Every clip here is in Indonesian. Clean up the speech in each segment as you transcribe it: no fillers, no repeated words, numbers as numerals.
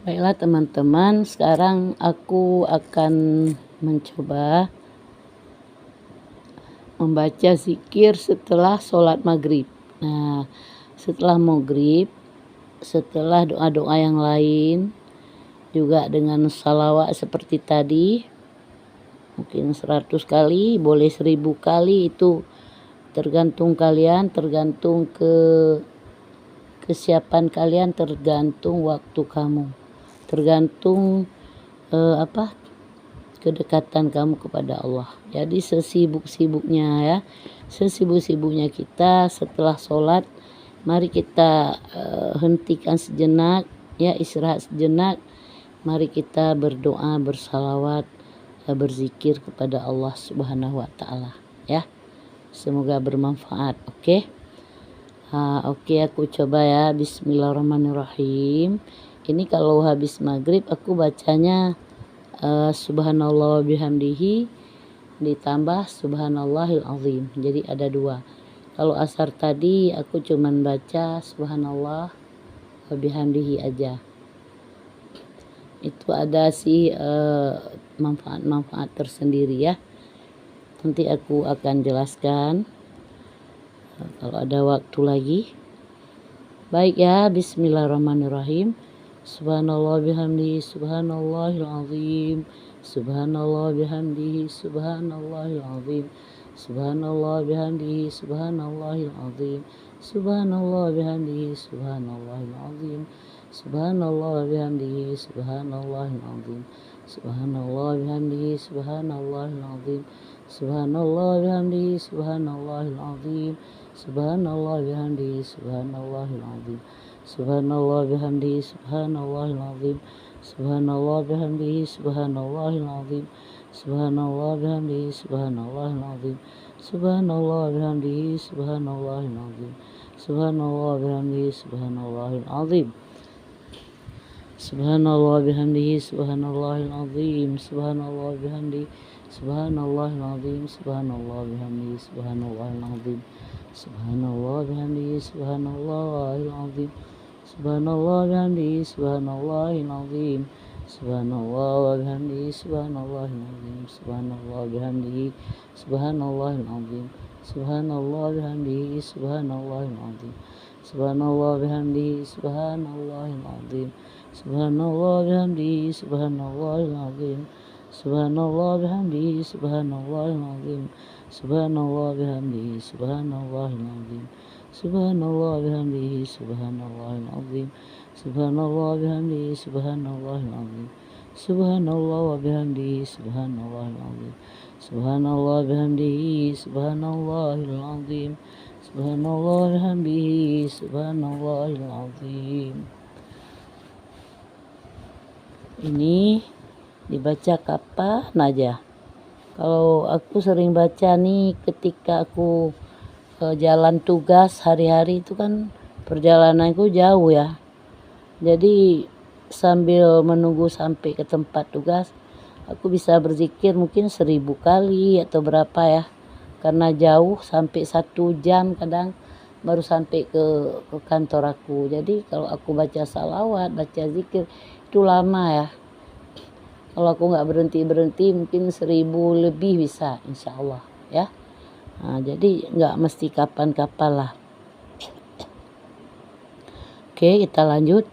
Baiklah teman-teman, sekarang aku akan mencoba membaca zikir setelah sholat maghrib. Nah, setelah maghrib, setelah doa-doa yang lain, juga dengan salawat seperti tadi, mungkin 100 kali, boleh 1000 kali, itu tergantung kalian, tergantung kesiapan kalian, tergantung waktu kamu, tergantung kedekatan kamu kepada Allah. Jadi sesibuk-sibuknya ya, sesibuk-sibuknya kita setelah sholat, mari kita hentikan sejenak ya, istirahat sejenak, mari kita berdoa, bersalawat, berzikir kepada Allah Subhanahu wa taala ya. Semoga bermanfaat. Oke. Oke, aku coba ya. Bismillahirrahmanirrahim. Ini kalau habis maghrib aku bacanya subhanallah bihamdihi ditambah subhanallahil azim. Jadi ada 2. Kalau asar tadi aku cuman baca subhanallah wa bihamdihi aja. Itu ada sih manfaat-manfaat tersendiri ya. Nanti aku akan jelaskan kalau ada waktu lagi. Baik ya, bismillahirrahmanirrahim. Subhanallah bihamdihi subhanallahil azim. Subhanallah bihamdihi subhanallahil azim. Subhanallah bihamdihi subhanallahil azim. Subhanallah bihamdihi subhanallahil azim. Subhanallah bihamdihi subhanallahil azim. Subhanallah bihamdihi subhanallahil azim. Subhanallah bihamdihi subhanallahil azim. Subhanallah bihamdihi subhanallahil azim. Subhanallah bihamdihi subhanallahil azim. Subhanallah bihamdihi subhanallahil azim. Subhanallah bihamdihi subhanallahil azim. Subhanallah bihamdihi subhanallahil azim. Subhanallah bihamdihi subhanallahil azim. Subhanallah bihamdihi subhanallahil azim. Subhanallah bihamdihi subhanallahil azim. Subhanallah bihamdihi subhanallahil azim. Subhanallah bihamdihi subhanallahil azim. Subhanallah bihamdihi subhanallahil azim. Subhanallah bihamdihi subhanallahil azim. Subhanallah bihamdihi subhanallahil azim. Subhanallah bihamdihi subhanallahil azim. Subhanallah bihamdihi subhanallahil azim. Subhanallah bihamdihi subhanallahil azim. Subhanallah bihamdihi subhanallahil azim. Subhanallah bihamdihi subhanallahil azim. Subhanallah bihamdihi subhanallahil azim. Subhanallah bihamdihi subhanallahil azim. Subhanallah bihamdihi subhanallahil azim. Subhanallah bihamdihi subhanallahil azim. Subhanallah bihamdihi subhanallahil azim. Ini dibaca kapan aja. Kalau aku sering baca nih ketika aku jalan tugas hari-hari, itu kan perjalananku jauh ya. Jadi sambil menunggu sampai ke tempat tugas, aku bisa berzikir mungkin 1000 kali atau berapa ya. Karena jauh, sampai 1 jam kadang baru sampai ke kantor aku. Jadi kalau aku baca salawat, baca zikir itu lama ya. Kalau aku nggak berhenti mungkin 1000 lebih bisa, insya Allah ya. Jadi nggak mesti kapan-kapan lah. Oke, kita lanjut.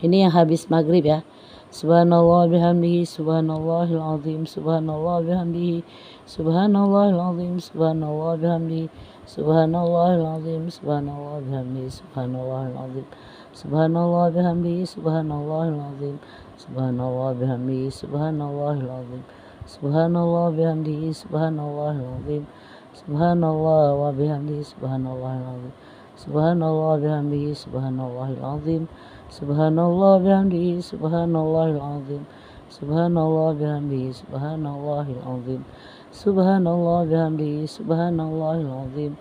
Ini yang habis maghrib ya. Subhanallah bihamdihi subhanallahil azim. Subhanallah bihamdihi subhanallahil azim. Subhanallah bihamdihi subhanallahil azim. Subhanallah bihamdihi subhanallahil azim. Subhanallah bihamdihi subhanallahil azim. Subhanallah bihamdihi subhanallahil azim. Subhanallah bihamdihi subhanallahil azim. Subhanallah wa bihamdihi subhanallahil azim. Subhanallah bihamdihi subhanallahil azim. Subhanallah bihamdihi subhanallahil azim. Subhanallah bihamdihi subhanallahil azim. Subhanallah bihamdihi subhanallahil azim.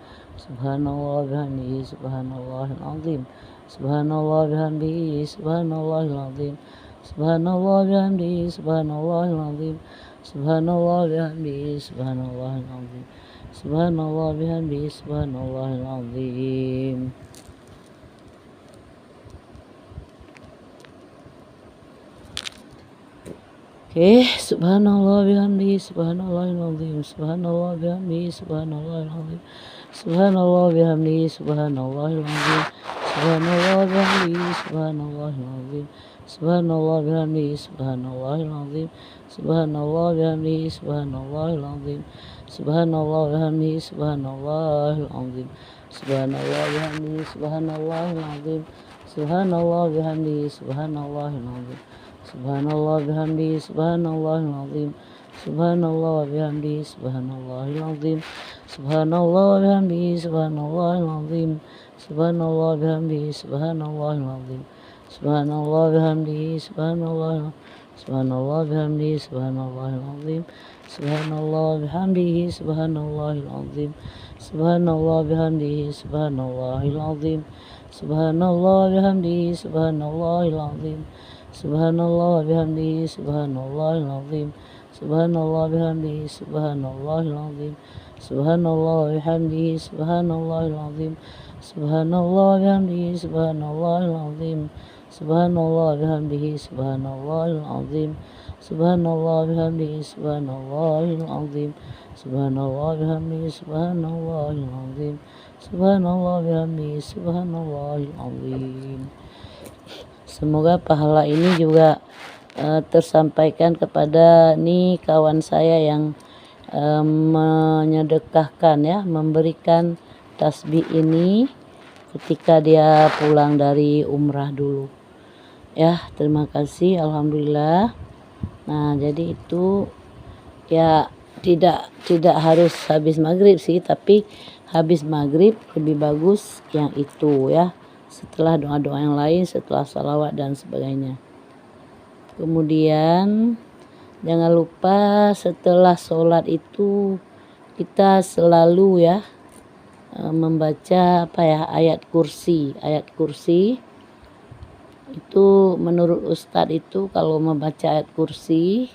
Subhanallah bihamdihi subhanallahil azim. Subhanallah bihamdihi subhanallahil azim. Subhanallah bihamdihi subhanallahil azim. Subhanallah bihamdihi subhanallahil azim. Subhanallah bihamdihi subhanallahil azim. Subhanallah bihamdihi subhanallahil azim, subhanallah bihamdihi subhanallahil azim, subhanallah bihamdihi subhanallahil azim, subhanallah bihamdihi subhanallahil azim, subhanallah bihamdihi subhanallahil azim, subhanallah bihamdihi subhanallahil azim, subhanallah bihamdihi subhanallahil azim, subhanallah bihamdihi subhanallahil azim, subhanallah bihamdihi subhanallahil azim, subhanallah bihamdihi subhanallahil azim, subhanallah bihamdihi subhanallahil azim, subhanallah bihamdihi subhanallahil azim, subhanallah bihamdihi subhanallahil azim, subhanallah bihamdihi subhanallahil subhanallah bihamdihi subhanallahil azim, subhanallah bihamdihi subhanallahil azim, subhanallah bihamdihi subhanallahil azim, subhanallah bihamdihi subhanallahil azim, subhanallah bihamdihi subhanallahil azim, subhanallah bihamdihi subhanallahil azim, subhanallah bihamdihi subhanallahil azim, subhanallah bihamdihi subhanallahil azim, subhanallah bihamdihi subhanallahil azim, subhanallah bihamdihi subhanallahil azim, subhanallah bihamdihi subhanallahil azim, subhanallah bihamdihi subhanallahil azim. Semoga pahala ini juga tersampaikan kepada nih kawan saya yang menyedekahkan ya, memberikan tasbih ini ketika dia pulang dari umrah dulu. Ya, terima kasih, alhamdulillah. Nah, jadi itu ya tidak harus habis maghrib sih, tapi habis maghrib lebih bagus yang itu ya. Setelah doa-doa yang lain, setelah salawat dan sebagainya. Kemudian jangan lupa setelah sholat itu kita selalu ya membaca ayat kursi. Ayat kursi itu menurut Ustadz itu kalau membaca ayat kursi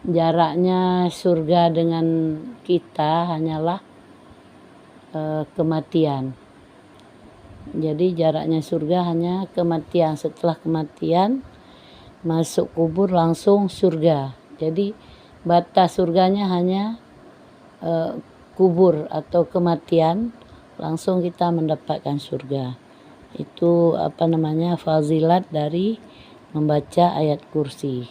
jaraknya surga dengan kita hanyalah kematian. Jadi jaraknya surga hanya kematian. Setelah kematian masuk kubur langsung surga. Jadi batas surganya hanya kubur atau kematian, langsung kita mendapatkan surga. Itu fazilat dari membaca ayat kursi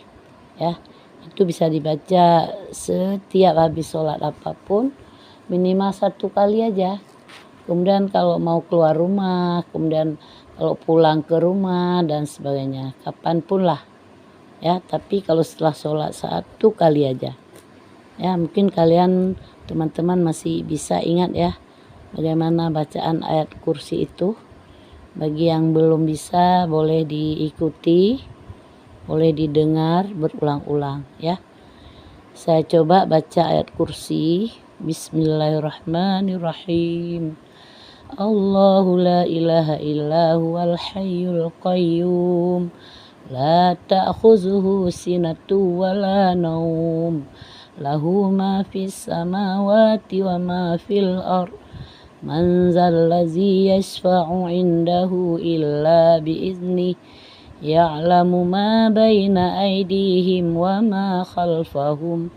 ya. Itu bisa dibaca setiap habis sholat apapun, minimal 1 kali aja. Kemudian kalau mau keluar rumah, kemudian kalau pulang ke rumah dan sebagainya, kapanpun lah ya. Tapi kalau setelah sholat 1 kali aja ya. Mungkin kalian teman-teman masih bisa ingat ya bagaimana bacaan ayat kursi itu. Bagi yang belum bisa boleh diikuti, boleh didengar berulang-ulang ya. Saya coba baca ayat kursi. Bismillahirrahmanirrahim. Allahu la ilaha illa huwal hayyul qayyum, la ta'khuzuhu sinatu wa la naum, lahu ma fis samawati wa ma fil ard, man zallazi yashfa'u indahu illa biiznih, ya'lamu ma baina aydihim wa ma khalfahum,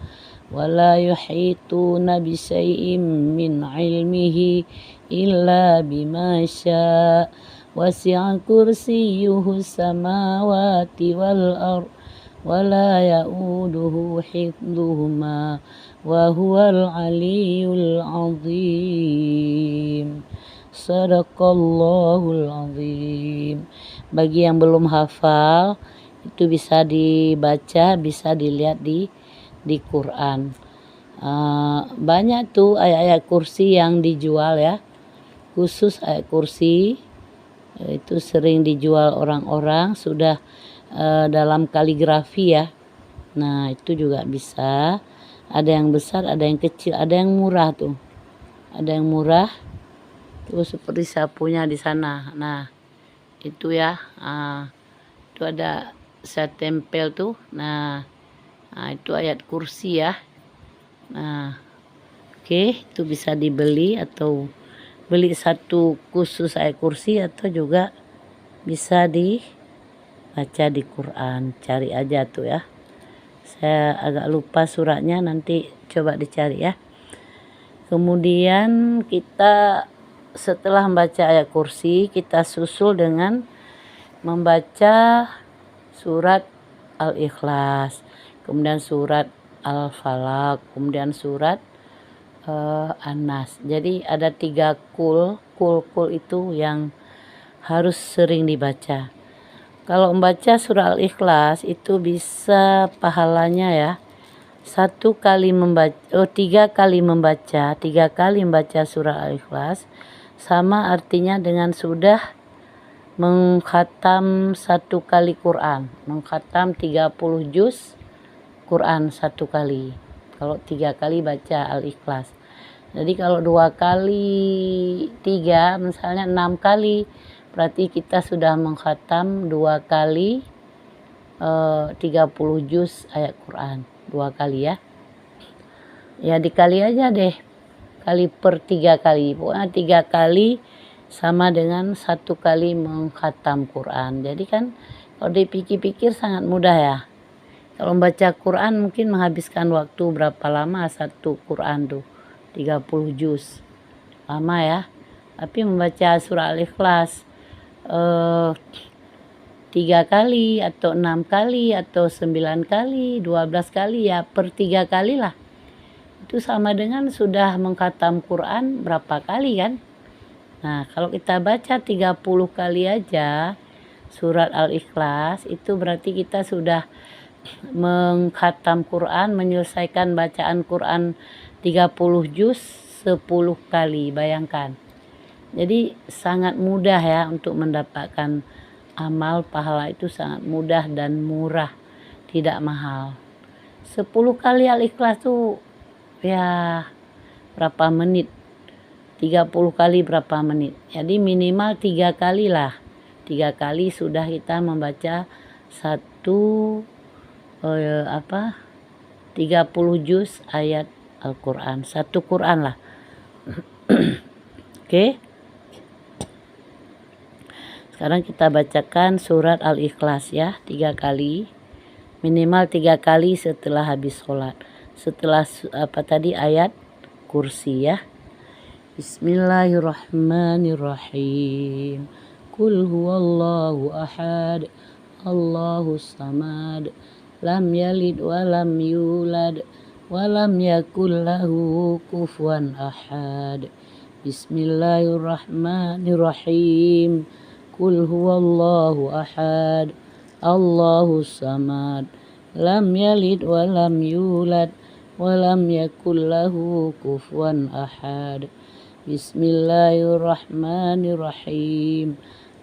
wa la yuhituna bi syai'in min ilmihi illa bima syaa, wasi'a kursiyyuhu samawati wal ard, wa la ya'uduhu hifdhuhuma wa huwal aliyyul azim. Sadaqallahul azim. Bagi yang belum hafal itu bisa dibaca, bisa dilihat di Quran. Banyak tuh ayat-ayat kursi yang dijual ya. Khusus ayat kursi itu sering dijual orang-orang sudah dalam kaligrafi ya. Nah, itu juga bisa. Ada yang besar, ada yang kecil, ada yang murah tuh. Ada yang murah. Tuh seperti saya punya di sana. Nah, itu ya. Itu ada saya tempel tuh. Nah, itu ayat kursi ya. Nah, oke, itu bisa dibeli atau beli 1 khusus ayat kursi, atau juga bisa dibaca di Quran. Cari aja tuh ya. Saya agak lupa suratnya, nanti coba dicari ya. Kemudian kita setelah membaca ayat kursi, kita susul dengan membaca surat Al-Ikhlas, kemudian surat Al-Falaq, kemudian surat An-Nas. Jadi ada 3 kul itu yang harus sering dibaca. Kalau membaca surah Al-Ikhlas itu bisa pahalanya ya 3 kali membaca surah Al-Ikhlas sama artinya dengan sudah mengkhatam 1 kali Quran, mengkhatam 30 juz Quran 1 kali. Kalau 3 kali baca Al-Ikhlas. Jadi kalau 2 kali 3 misalnya 6 kali, berarti kita sudah mengkhatam 2 kali 30 juz ayat Quran. 2 kali ya. Ya dikali aja deh. Kali per 3 kali. Pokoknya 3 kali sama dengan 1 kali mengkhatam Quran. Jadi kan kalau dipikir-pikir sangat mudah ya. Kalau membaca Quran mungkin menghabiskan waktu berapa lama 1 Quran tuh. 30 juz. Lama ya. Tapi membaca surah Al-Ikhlas 3 kali atau 6 kali atau 9 kali, 12 kali ya per 3 kali lah. Itu sama dengan sudah mengkhatam Quran berapa kali kan? Nah, kalau kita baca 30 kali aja surat Al-Ikhlas, itu berarti kita sudah mengkhatam Quran, menyelesaikan bacaan Quran 30 juz 10 kali, bayangkan. Jadi sangat mudah ya untuk mendapatkan amal pahala, itu sangat mudah dan murah, tidak mahal. 10 kali Al-Ikhlas tuh ya berapa menit, 30 kali berapa menit. Jadi minimal 3 kali lah, 3 kali sudah kita membaca 30 juz ayat Al-Quran, 1 Quran lah. Oke. Sekarang kita bacakan surat Al-Ikhlas ya 3 kali, minimal 3 kali setelah habis sholat, setelah ayat kursi ya. Bismillahirrahmanirrahim. Qul huwallahu ahad, Allahus samad, lam yalid wa lam yulad wa lam yakul lahu kufuwan ahad. Bismillahirrahmanirrahim. Qul huwallahu ahad, Allahus samad, lam yalid wa lam yulad wa lam yakul lahu kufuwan ahad. Bismillahirrahmanirrahim.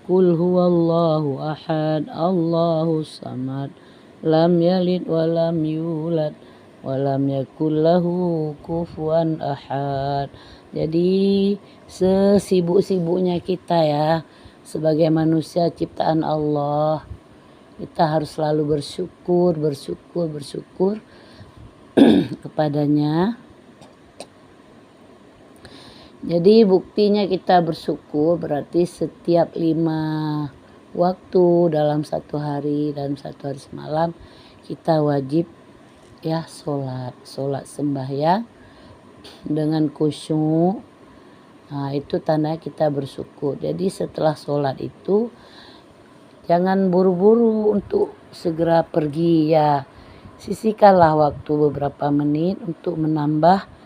Qul huwallahu ahad, Allahus samad, lam yalid wa lam yulad wa lam yakul lahu kufuwan ahad. Jadi sesibuk-sibuknya kita ya sebagai manusia ciptaan Allah, kita harus selalu bersyukur kepadanya. Jadi buktinya kita bersyukur berarti setiap 5 waktu dalam 1 hari dan 1 hari semalam kita wajib ya sholat sembahyang dengan khusyuk. Nah, itu tanda kita bersyukur. Jadi setelah sholat itu jangan buru-buru untuk segera pergi ya. Sisihkanlah waktu beberapa menit untuk menambah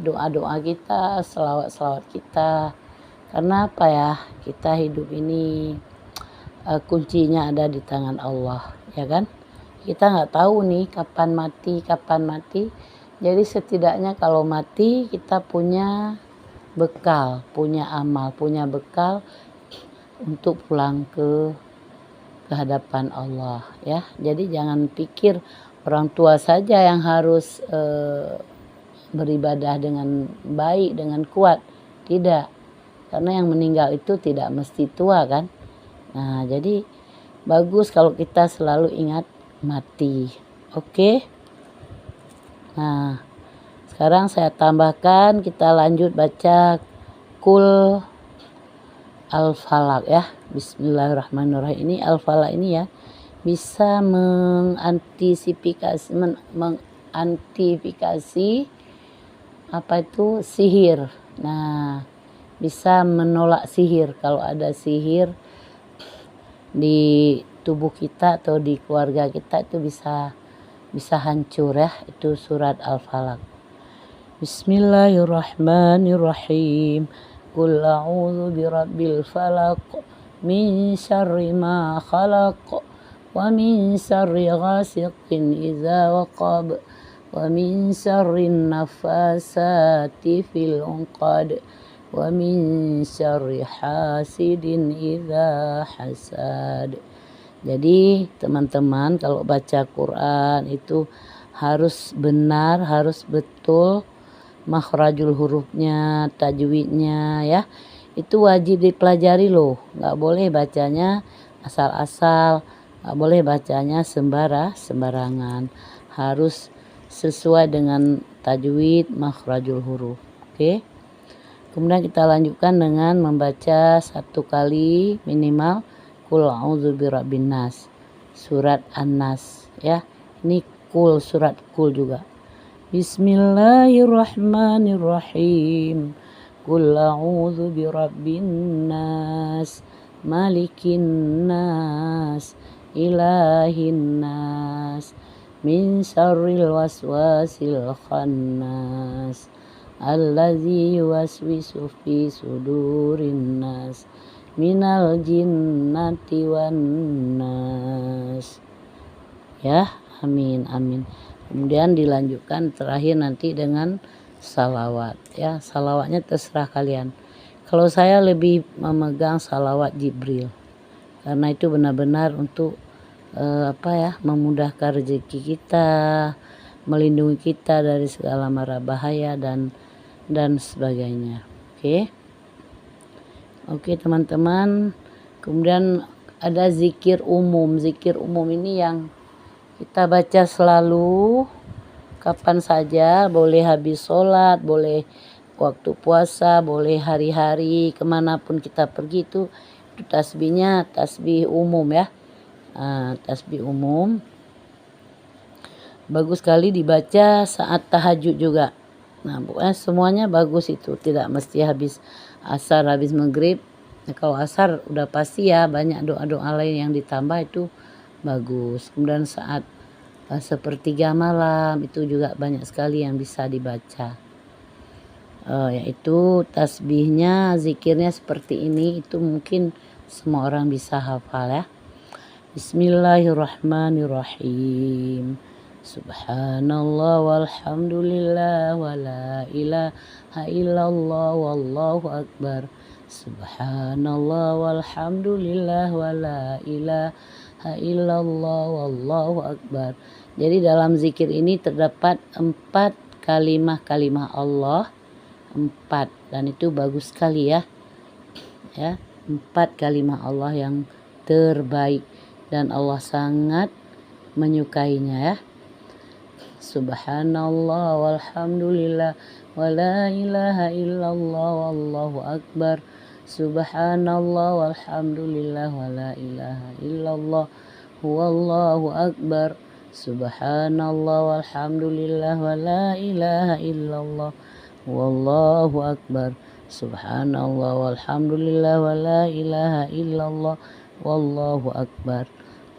doa-doa kita, selawat-selawat kita. Karena apa ya? Kita hidup ini kuncinya ada di tangan Allah, ya kan? Kita nggak tahu nih kapan mati. Jadi setidaknya kalau mati kita punya bekal, punya amal, punya bekal untuk pulang ke hadapan Allah ya. Jadi jangan pikir orang tua saja yang harus beribadah dengan baik, dengan kuat. Tidak. Karena yang meninggal itu tidak mesti tua kan. Nah, jadi bagus kalau kita selalu ingat mati. Oke. Nah, sekarang saya tambahkan, kita lanjut baca Qul Al-Falaq ya. Bismillahirrahmanirrahim. Ini Al-Falaq ini ya bisa mengantifikasi apa itu sihir. Nah, bisa menolak sihir. Kalau ada sihir di tubuh kita atau di keluarga kita itu bisa hancur ya. Itu surat Al-Falaq. Bismillahirrahmanirrahim. Qul a'udzu birabbil falaq min syarri ma khalaq wa min syarri ghasiqin idza waqab wa min syarri nafasati fil 'uqad wa min syarri hasidin idza hasad. Jadi teman-teman kalau baca Quran itu harus benar, harus betul makhrajul hurufnya, tajwidnya ya. Itu wajib dipelajari loh. Nggak boleh bacanya asal-asal, nggak boleh bacanya sembarangan. Harus sesuai dengan tajwid makhrajul huruf. Oke. Kemudian kita lanjutkan dengan membaca 1 kali minimal Qul a'udzu birabbin nas. Surat An-Nas ya. Ini Qul, surat Qul juga. Bismillahirrahmanirrahim. Qul a'udzu birabbin nas, malikin nas, ilahin nas, min syarril waswasil khannas, allazi yuwaswisu fi sudurin nas, minal jinnati wan nas. Ya, amin amin. Kemudian dilanjutkan terakhir nanti dengan salawat ya. Salawatnya terserah kalian. Kalau saya lebih memegang salawat Jibril karena itu benar-benar untuk memudahkan rezeki kita, melindungi kita dari segala mara bahaya dan sebagainya. Oke teman-teman. Kemudian ada zikir umum. Zikir umum ini yang kita baca selalu kapan saja, boleh habis sholat, boleh waktu puasa, boleh hari-hari, kemanapun kita pergi itu tasbihnya tasbih umum ya. Tasbih umum bagus sekali dibaca saat tahajud juga. Nah pokoknya semuanya bagus itu, tidak mesti habis asar, habis maghrib. Nah, kalau asar udah pasti ya banyak doa-doa lain yang ditambah itu bagus. Kemudian saat sepertiga malam itu juga banyak sekali yang bisa dibaca, yaitu tasbihnya, zikirnya seperti ini. Itu mungkin semua orang bisa hafal ya. Bismillahirrahmanirrahim. Subhanallah walhamdulillah wa la ilaha illallah wallahu akbar. Subhanallah walhamdulillah wa la ilaha illallah wallahu akbar. Jadi dalam zikir ini terdapat 4 kalimah Allah, 4, dan itu bagus sekali ya. 4 kalimah Allah yang terbaik dan Allah sangat menyukainya ya. Subhanallah walhamdulillah wa la ilaha illallah wallahu akbar. Subhanallah walhamdulillah wa la ilaha illallah wallahu akbar. Subhanallah walhamdulillah wa la ilaha illallah wallahu akbar. Subhanallah walhamdulillah wa la ilaha illallah wallahu akbar.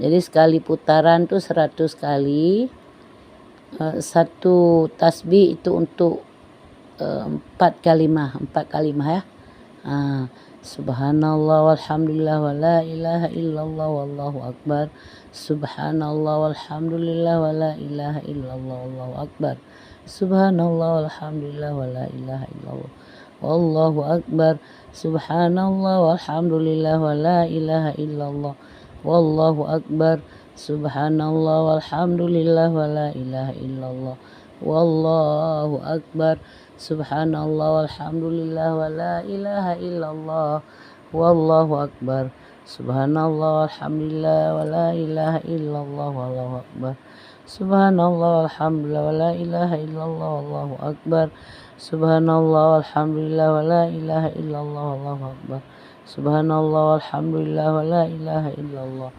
Jadi sekali putaran tuh 100 kali. Satu tasbih itu untuk 4 kalimah ya. Subhanallah walhamdulillah wa la ilaha illallah wallahu akbar. Subhanallah walhamdulillah wa la ilaha illallah wallahu akbar. Subhanallah walhamdulillah wa la ilaha illallah wallahu akbar. Subhanallah walhamdulillah wa la ilaha illallah wallahu akbar. Subhanallah walhamdulillah wa la ilaha illallah wallahu akbar. Subhanallah walhamdulillah wa la ilaha illallah wallahu akbar. Subhanallah walhamdulillah wa la ilaha illallah wallahu akbar. Subhanallah walhamdulillah wa la ilaha illallah wallahu akbar. Subhanallah walhamdulillah wa la ilaha illallah wallahu akbar. Subhanallah walhamdulillah wa la ilaha illallah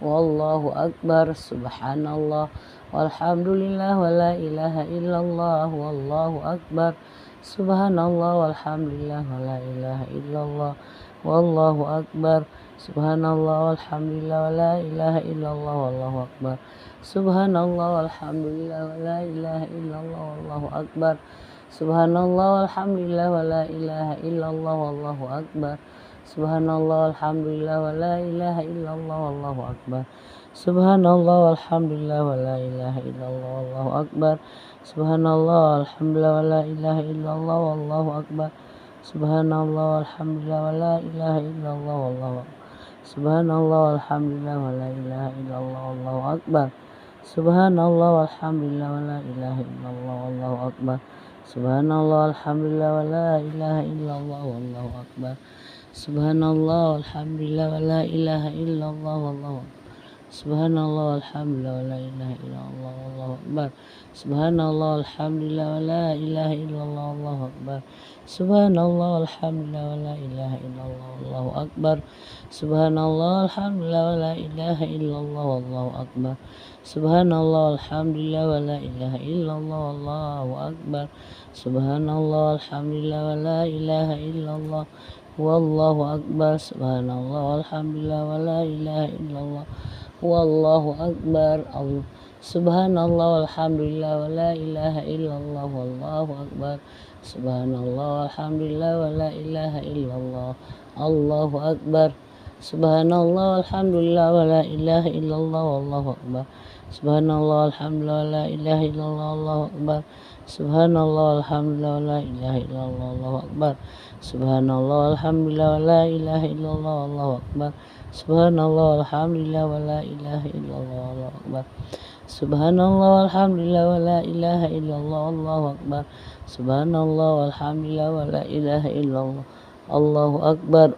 wallahu akbar, subhanallah walhamdulillah wala ilaha illallah, wallahu akbar, subhanallah walhamdulillah wala ilaha illallah, wallahu akbar, subhanallah walhamdulillah wala ilaha illallah, wallahu akbar, subhanallah walhamdulillah wala ilaha illallah, wallahu akbar, subhanallah walhamdulillah wala ilaha illallah, wallahu akbar, subhanallah walhamdulillah wala ilaha illallah, wallahu akbar, subhanallah walhamdulillah wala ilaha illallah, wallahu akbar, subhanallah walhamdulillah wala ilaha illallah, wallahu akbar, subhanallah walhamdulillah wala ilaha illallah, wallahu akbar, subhanallah walhamdulillah wala ilaha illallah, wallahu akbar, subhanallah walhamdulillah wala ilaha illallah, wallahu akbar, subhanallah walhamdulillah wala ilaha illallah, wallahu akbar, subhanallah walhamdulillah wala ilaha illallah, wallahu akbar, subhanallah walhamdulillah wala ilaha illallah, wallahu akbar, subhanallah walhamdulillah wala ilaha illallah, wallahu akbar, subhanallah walhamdulillah wala ilaha illallah, wallahu akbar, subhanallah walhamdulillah wala ilaha illallah, wallahu akbar, subhanallah walhamdulillah wala ilaha illallah, wallahu akbar, subhanallah walhamdulillah wala ilaha illallah, wallahu akbar, subhanallah walhamdulillah wala ilaha illallah, wallahu akbar, subhanallah walhamdulillah wala ilaha illallah, wallahu akbar, subhanallah walhamdulillah wala ilaha illallah, allahu akbar, subhanallah walhamdulillah wala ilaha illallah, wallahu akbar, subhanallah walhamdulillah wala ilaha illallah, allahu akbar, subhanallah walhamdulillah wala ilaha illallah, allahu akbar, subhanallah walhamdulillah wala ilaha illallah, allahu akbar, subhanallah walhamdulillah wala ilaha illallah, allahu akbar, subhanallah walhamdulillah wala ilaha illallah, allahu akbar, subhanallah walhamdulillah wala ilaha illallah, allahu akbar.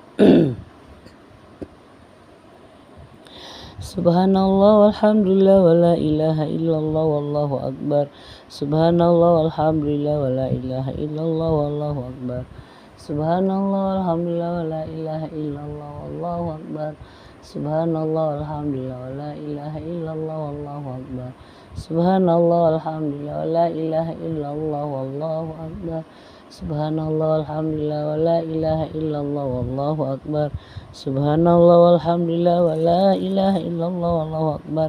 Subhanallah walhamdulillah wala ilaha illallah, wallahu akbar, subhanallah walhamdulillah wala ilaha illallah, wallahu akbar, subhanallah walhamdulillah wala ilaha illallah, wallahu akbar, subhanallah walhamdulillah wala ilaha illallah, wallahu akbar, subhanallah walhamdulillah wala ilaha illallah, wallahu akbar, subhanallah walhamdulillah wala ilaha illallah, wallahu akbar, subhanallah walhamdulillah wala ilaha illallah, wallahu akbar,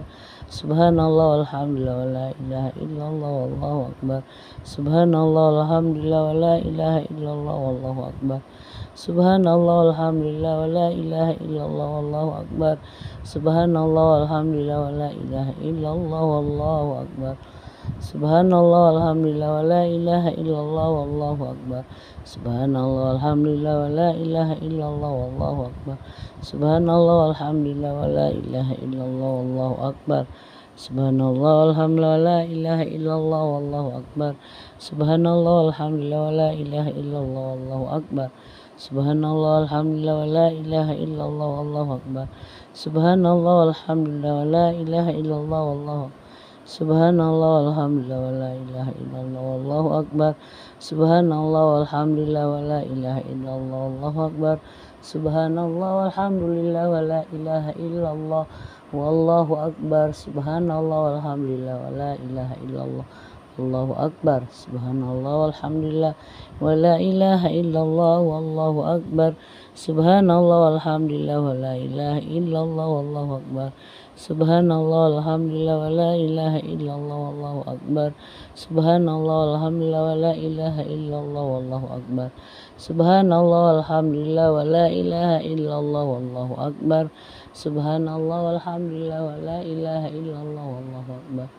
subhanallah walhamdulillah wala ilaha illallah, wallahu akbar, subhanallah walhamdulillah wala ilaha illallah, wallahu akbar, subhanallah walhamdulillah wala ilaha illallah, wallahu akbar, subhanallah walhamdulillah wala ilaha illallah, wallahu akbar, subhanallah walhamdulillah wala ilaha illallah, wallahu akbar, subhanallah walhamdulillah wala ilaha illallah, wallahu akbar, subhanallah walhamdulillah wala ilaha illallah, wallahu akbar, subhanallah walhamdulillah wala ilaha illallah, wallahu akbar, subhanallah walhamdulillah wala ilaha illallah, wallahu akbar, subhanallah walhamdulillah wala ilaha illallah, wallahu akbar, subhanallah walhamdulillah wala ilaha illallah, wallahu akbar, subhanallah walhamdulillah wala ilaha illallah, wallahu akbar, subhanallah walhamdulillah wala ilaha illallah, wallahu akbar, subhanallah walhamdulillah wala ilaha illallah, wallahu akbar, subhanallah walhamdulillah wala ilaha illallah, wallahu akbar, subhanallah walhamdulillah wala ilaha illallah, wallahu akbar, subhanallah walhamdulillah wala ilaha illallah, wallahu akbar, subhanallah walhamdulillah wala ilaha illallah, wallahu akbar, subhanallah walhamdulillah wala ilaha illallah, wallahu akbar, subhanallah walhamdulillah wala ilaha illallah, wallahu akbar, subhanallah walhamdulillah wala ilaha illallah, wallahu akbar,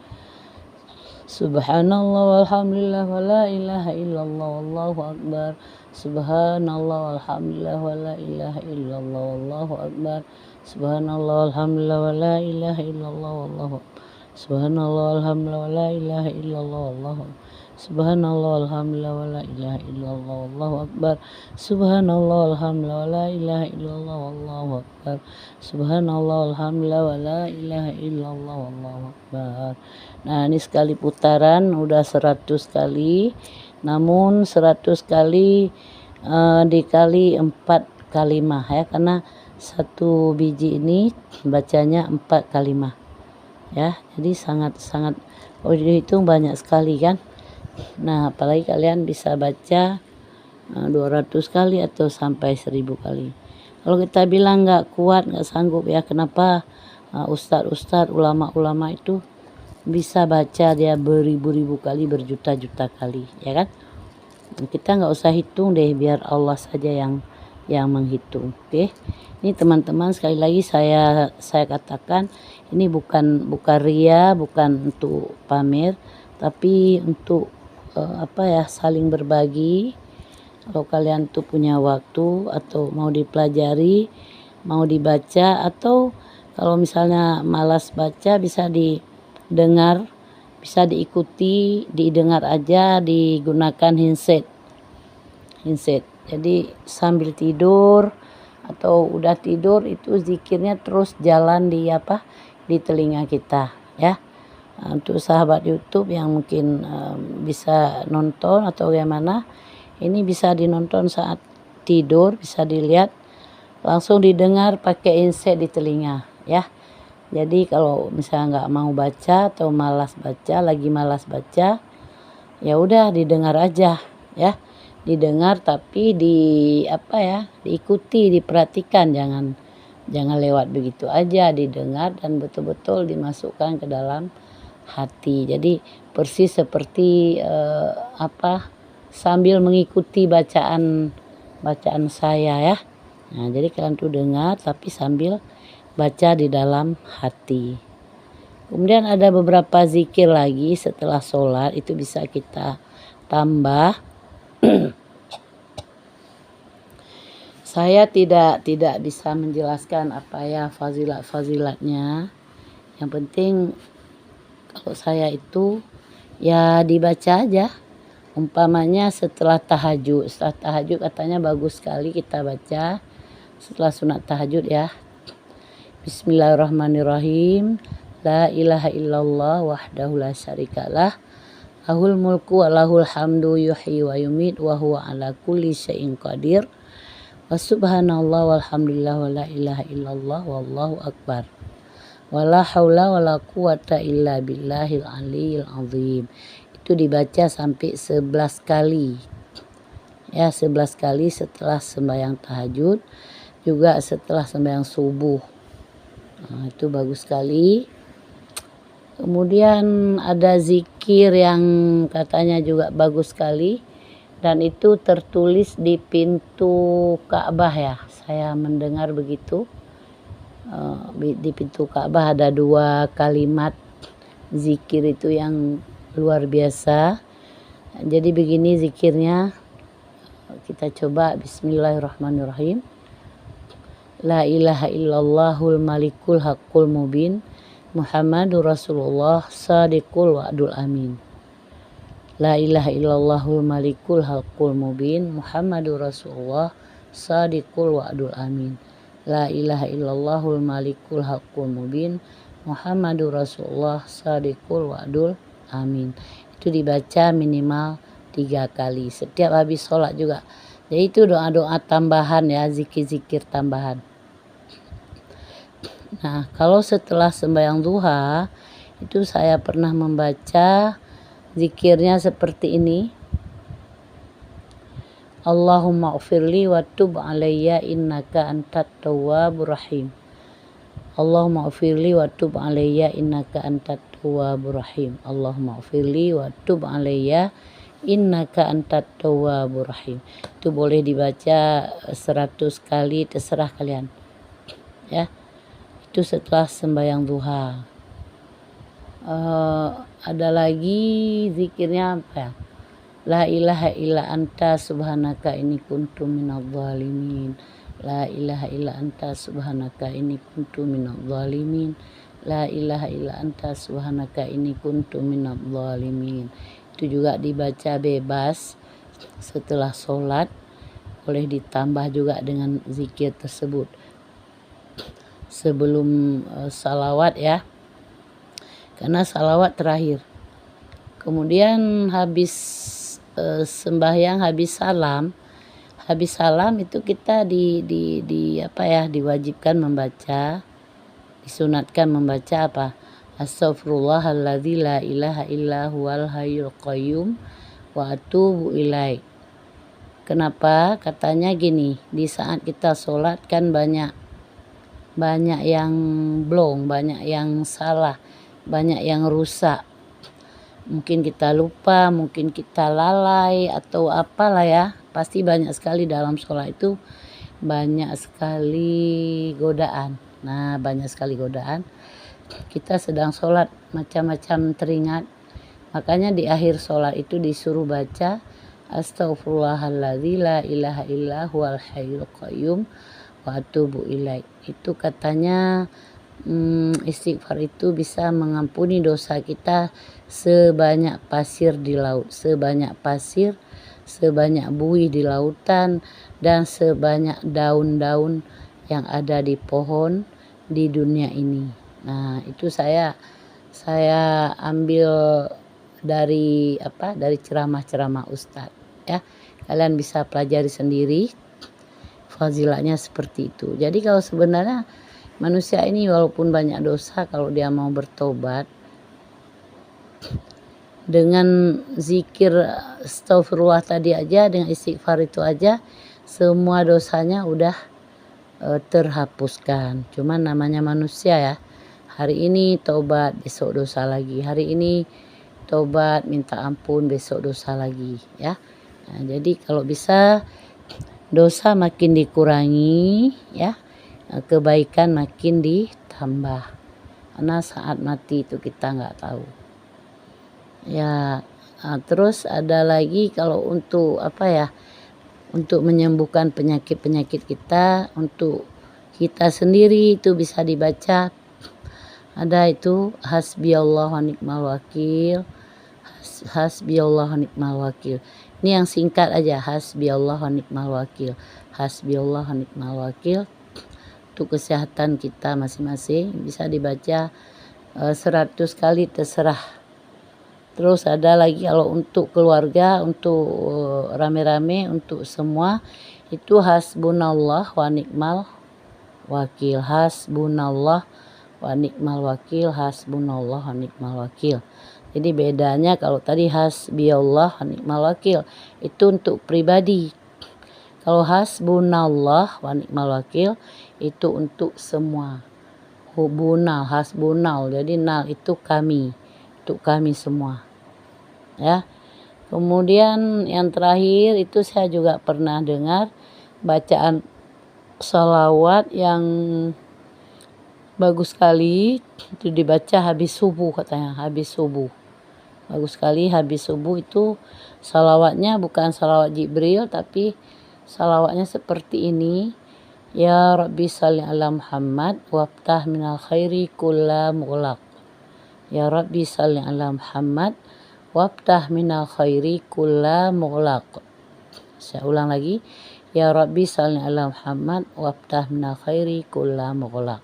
subhanallah walhamdulillah wala ilaha illallah, wallahu akbar, subhanallah walhamdulillah wala ilaha illallah, wallahu akbar, subhanallah walhamdulillah wala ilaha illallah, wallahu akbar, subhanallah walhamdulillah wala ilaha illallah, wallahu akbar, subhanallah walhamdulillah wala ilaha illallah, wallahu akbar, subhanallah walhamdulillah wala ilaha illallah, wallahu akbar, subhanallah walhamdulillah wala ilaha illallah, wallahu akbar. Nah, ini sekali putaran udah 100 kali, namun 100 kali dikali 4 kalimah ya, karena satu biji ini bacanya 4 kalimat ya. Jadi sangat-sangat kalau dihitung banyak sekali kan. Nah, apalagi kalian bisa baca 200 kali atau sampai 1000 kali. Kalau kita bilang nggak kuat, nggak sanggup ya, kenapa ustadz-ustadz, ulama-ulama itu bisa baca dia beribu-ribu kali, berjuta-juta kali, ya kan? Kita nggak usah hitung deh, biar Allah saja yang menghitung. Oke. Ini teman-teman, sekali lagi saya katakan ini bukan ria, bukan untuk pamer, tapi untuk saling berbagi. Kalau kalian tuh punya waktu atau mau dipelajari, mau dibaca, atau kalau misalnya malas baca bisa didengar, bisa diikuti, didengar aja, digunakan handset. Jadi sambil tidur atau udah tidur itu zikirnya terus jalan di telinga kita ya. Untuk sahabat YouTube yang mungkin bisa nonton atau bagaimana, ini bisa dinonton saat tidur, bisa dilihat, langsung didengar pakai headset di telinga ya. Jadi kalau misalnya nggak mau baca atau malas baca, ya udah didengar aja ya. Didengar tapi diikuti, diperhatikan, jangan lewat begitu aja, didengar dan betul-betul dimasukkan ke dalam hati. Jadi persis seperti sambil mengikuti bacaan saya ya. Nah, jadi kalian tuh dengar tapi sambil baca di dalam hati. Kemudian ada beberapa zikir lagi setelah sholat, itu bisa kita tambah. Saya tidak bisa menjelaskan apa ya fazilatnya. Yang penting kalau saya itu ya dibaca aja. Umpamanya setelah tahajud katanya bagus sekali kita baca setelah sunat tahajud ya. Bismillahirrahmanirrahim. La ilaha illallah wahdahu la syarikalah. Lahul mulku wa lahul hamdu yuhyi wa yumit wa huwa ala kulli syai'in qadir. Wa subhanallah walhamdulillah wa la ilaha illallah wallahu akbar. Wa la haula wa la quwata illa billahil aliyil azim. Itu dibaca sampai 11 kali. Ya, 11 kali setelah sembahyang tahajud, juga setelah sembahyang subuh. Nah, itu bagus sekali. Kemudian ada zikir yang katanya juga bagus sekali, dan itu tertulis di pintu Ka'bah ya. Saya mendengar begitu. Di pintu Ka'bah ada 2 kalimat zikir itu yang luar biasa. Jadi begini zikirnya, kita coba. Bismillahirrahmanirrahim. La ilaha illallahul malikul haqqul mubin Muhammadur Rasulullah sadiqul wa'dul amin. La ilaha illallahul malikul haqqul mubin Muhammadur Rasulullah sadiqul wa'dul amin. La ilaha illallahul malikul haqqul mubin Muhammadur Rasulullah sadiqul wa'dul amin. Itu dibaca minimal 3 kali setiap habis sholat juga. Jadi itu doa-doa tambahan ya, zikir-zikir tambahan. Nah, kalau setelah sembahyang duha itu saya pernah membaca zikirnya seperti ini. Allahumma ghfirli wa tub alayya innaka antat tawwabur rahim. Allahumma ghfirli wa tub alayya innaka antat tawwabur rahim. Allahumma ghfirli wa tub alayya innaka antat tawwabur rahim. Itu boleh dibaca 100 kali, terserah kalian. Ya. Itu setelah sembahyang duha. Ada lagi zikirnya apa ya? La ilaha illa anta subhanaka inni kuntu minadh dhalimin. La ilaha illa anta subhanaka inni kuntu minadh dhalimin. La ilaha illa anta subhanaka inni kuntu minadh dhalimin. Itu juga dibaca bebas setelah sholat. Boleh ditambah juga dengan zikir tersebut sebelum salawat ya, karena salawat terakhir. Kemudian habis sembahyang, habis salam, habis salam itu kita diwajibkan membaca, disunatkan membaca apa? Astaghfirullahalladzi la ilaha illa huwal hayyul qayyum wa atubu ilaih. Kenapa? Katanya gini, di saat kita sholat kan banyak yang blong, banyak yang salah, banyak yang rusak. Mungkin kita lupa, mungkin kita lalai atau apalah ya. Pasti banyak sekali dalam sholat itu banyak sekali godaan. Nah, banyak sekali godaan. Kita sedang sholat macam-macam teringat. Makanya di akhir sholat itu disuruh baca Astaghfirullahalladzi la ilaha illa huwal hayyul qayyum wa atubu ilaih. Itu katanya istighfar itu bisa mengampuni dosa kita sebanyak pasir di laut, sebanyak pasir, sebanyak buih di lautan, dan sebanyak daun-daun yang ada di pohon di dunia ini. Nah, itu saya ambil dari ceramah-ceramah Ustadz ya. Kalian bisa pelajari sendiri fazilahnya seperti itu. Jadi kalau sebenarnya manusia ini walaupun banyak dosa, kalau dia mau bertobat dengan zikir astagfirullah tadi aja, dengan istighfar itu aja, semua dosanya udah terhapuskan. Cuman namanya manusia ya, hari ini tobat, besok dosa lagi, hari ini tobat minta ampun, besok dosa lagi ya. Nah, jadi kalau bisa dosa makin dikurangi ya, kebaikan makin ditambah, karena saat mati itu kita nggak tahu ya. Terus ada lagi kalau untuk untuk menyembuhkan penyakit kita, untuk kita sendiri itu bisa dibaca, ada itu hasbiyallahu wa ni'mal wakil, hasbiyallahu wa ni'mal wakil. Ini yang singkat aja, hasbiyallahu wa ni'mal wakil, hasbiyallahu wa ni'mal wakil. Untuk kesehatan kita masing-masing bisa dibaca 100 kali terserah. Terus ada lagi kalau untuk keluarga, untuk rame-rame, untuk semua itu hasbunallah wa ni'mal wakil, hasbunallah wa ni'mal wakil, hasbunallah wa ni'mal wakil. Jadi bedanya kalau tadi hasbiyallah wa ni'mal wakil itu untuk pribadi. Kalau hasbunallah wa ni'mal wakil itu untuk semua. Hubunal, hasbunal, jadi nal itu kami, untuk kami semua ya. Kemudian yang terakhir itu saya juga pernah dengar bacaan sholawat yang bagus sekali, itu dibaca habis subuh, katanya habis subuh. Bagus sekali habis subuh itu sholawatnya bukan sholawat Jibril, tapi sholawatnya seperti ini. Ya Rabbi salli ala Muhammad waftah minal khairi kulla mughlaq. Ya Rabbi salli ala Muhammad waftah minal khairi kulla mughlaq. Saya ulang lagi. Ya Rabbi salli ala Muhammad waftah minal khairi kulla mughlaq.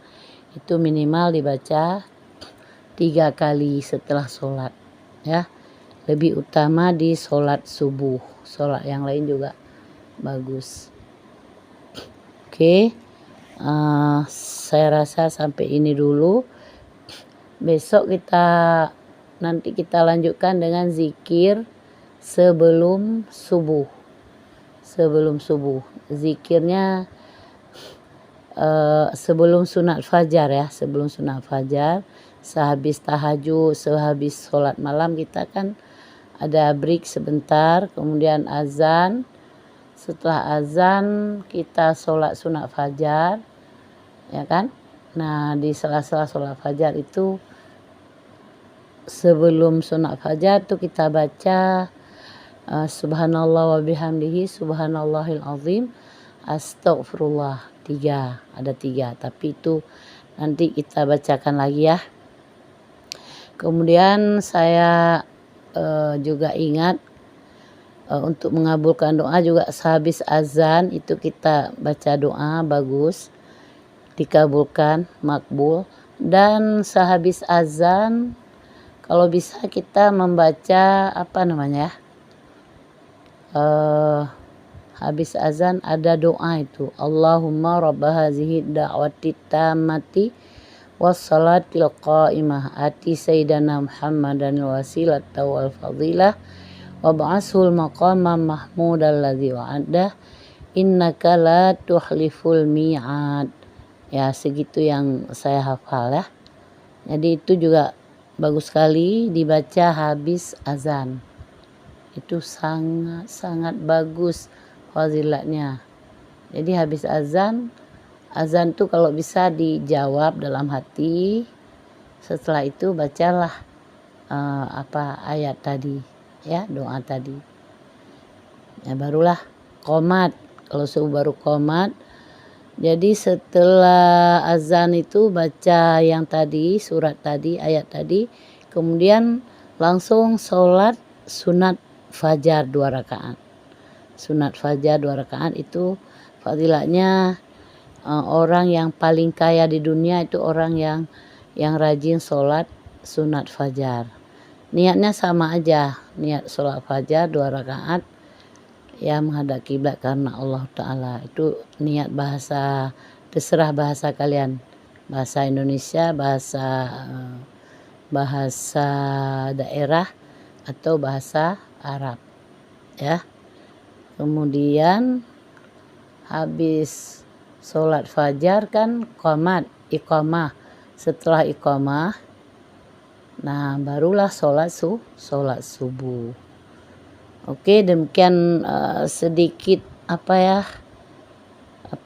Itu minimal dibaca 3 kali setelah sholat ya. Lebih utama di sholat subuh, sholat yang lain juga bagus. Oke, saya rasa sampai ini dulu. Besok nanti kita lanjutkan dengan zikir sebelum subuh. Sebelum subuh, zikirnya sebelum sunat fajar ya, sebelum sunat fajar, sehabis tahajud, sehabis sholat malam kita kan ada break sebentar, kemudian azan. Setelah azan kita sholat sunat fajar ya kan. Nah, di sela-sela sholat fajar itu, sebelum sunat fajar tuh kita baca subhanallah wa bihamdihi subhanallahil azim astaghfirullah 3, ada 3, tapi itu nanti kita bacakan lagi ya. Kemudian saya juga ingat untuk mengabulkan doa juga sehabis azan itu kita baca doa bagus, dikabulkan, makbul. Dan sehabis azan kalau bisa kita membaca habis azan ada doa itu, Allahumma rabba hazihi da'wati tammati wassalatil qa'imah ati sayyidana Muhammadan wasilata wal fadilah wab'ashul maqama mahmudal ladzi wa'ada innaka la tuhliful mi'ad. Ya, segitu yang saya hafal ya. Jadi itu juga bagus sekali dibaca habis azan. Itu sangat bagus fazilatnya. Jadi habis azan tuh kalau bisa dijawab dalam hati. Setelah itu bacalah ayat tadi ya, doa tadi. Ya barulah qomat. Kalau subuh baru qomat. Jadi setelah azan itu baca yang tadi, surat tadi, ayat tadi, kemudian langsung sholat sunat fajar 2 rakaat. Sunat fajar 2 rakaat itu fadilatnya orang yang paling kaya di dunia itu orang yang rajin sholat sunat fajar. Niatnya sama aja, niat sholat fajar 2 rakaat ya menghadap kiblat karena Allah Ta'ala. Itu niat bahasa, terserah bahasa kalian, bahasa Indonesia, bahasa daerah atau bahasa Arab ya. Kemudian habis sholat fajar kan qomat, iqamah. Setelah iqamah, nah barulah sholat subuh. Oke, demikian sedikit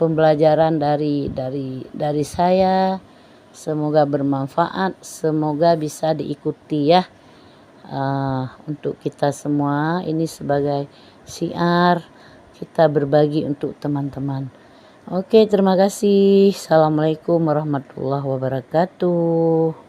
pembelajaran dari saya. Semoga bermanfaat, semoga bisa diikuti ya. Untuk kita semua ini sebagai syiar kita berbagi untuk teman-teman. Oke, terima kasih. Assalamualaikum warahmatullahi wabarakatuh.